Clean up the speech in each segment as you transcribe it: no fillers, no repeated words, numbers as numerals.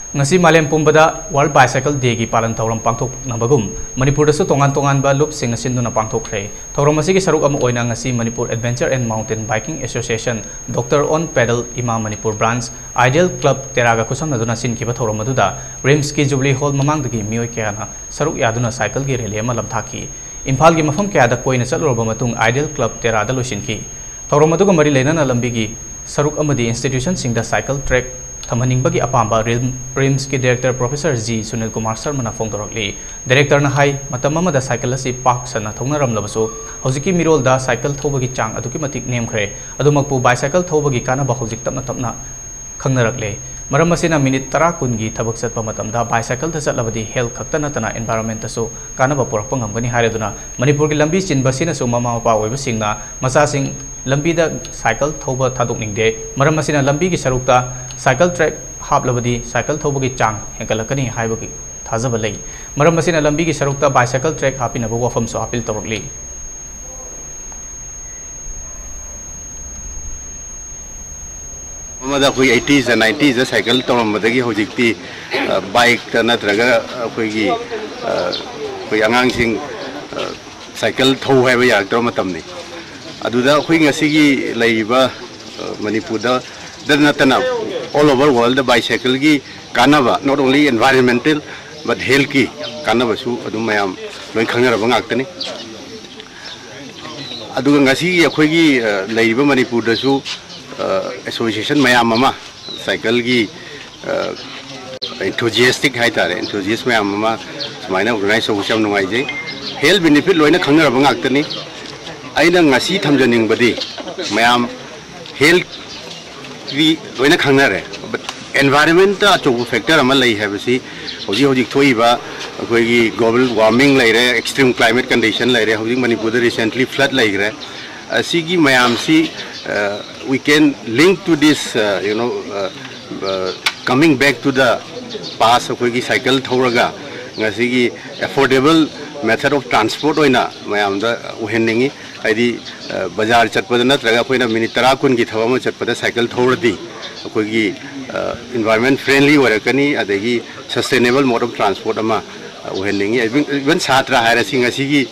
ngasi malem pumbada World Bicycle Day gi palan thauram pangthok nabagum Manipur da su tongan tongan ba lup sing asin duna pangthok khre thauram asi gi saruk am oina ngasi Manipur Adventure and Mountain Biking Association Dr. On Pedal Ima Manipur Branch Ideal Club Teraga kusam naduna sin ki ba thauram aduda Rims ki Jubilee Hall mamang dagi mioi kya na saruk yaduna cycle gi rally ama lamthaki Imphal gi mafam kya da koina chalroba matung Ideal Club Terada losin ki thauram aduga mari leinana lambi gi saruk amadi institution sing da cycle track Thamaning bagi apamba Rims ki director Professor G Sunil Kumar Sharma na phone dorokli director na hai matamama da cycle asi park sana thongnaram labaso hojiki mirol da cycle thobagi chang aduki matik nem khre adumakpu bicycle thobagi kana ba hojik tapna tapna khangnarakle maram asina minute 10 kungi thabak chatpa matamda bicycle da chatlabadi health khakta natana environment so kana ba porak pangam hareduna Manipur ki lambi chinbasina so mama mapa oiba singna masa sing lambi da cycle thoba thadok ningde maram asina lambi ki sarukta cycle track hap labadi cycle thobagi chang henkalakani haibagi thajaba lei maram asina lambi ki sarukta bicycle track hapina bo wafam so apil torokli मदा कोई 80s and 90s cycle तो Madgi होजिकती bike नत्रगा कोई अंगांग सिंग cycle थौ है याक्टर मतमनी अदुदा कोई ngasiगी लैबा मणिपुर नतना ऑल ओवर वर्ल्ड बाइसाइकिल की कानबा not only environmental but health की कानबसु अदुम मयाम लोइ खंगरबा ngaktani अदुगा ngasiगी अखोइगी लैबा मणिपुर दसु association mayam mama cycle gi enthusiastic hai tare enthusiast mayam mama sumaina organize so sam nungai je health benefit loina khangna ba ngaktani aina ngasi thamjaning badi mayam health gi loina khangna re but environment ta cho factor ama lai hai basi hoji hoji thoi ba koi gi global warming lai re extreme climate condition lai re hoji manipur recently flood lai re asigi mayam si we can link to this coming back to the past koi cycle thoraga ngasigi affordable method of transport oina mayam da uhenningi aidi bazar chatpada natraga koina minute 10 kun gi thawama chatpada cycle thoradi koi environment friendly orakani adagi sustainable mode of transport ama uhenningi even chhatra haira singasigi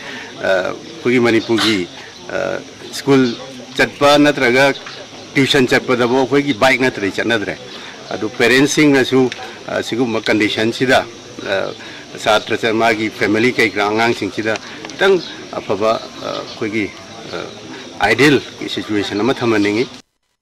koi manipur gi school chatpa natraga tuition chatpa da bo koi gi bike natri chanadre adu parents sing nasu sigum condition sida satra charma gi family kai grangang sing sida tang afaba koi gi ideal situation ama thamaningi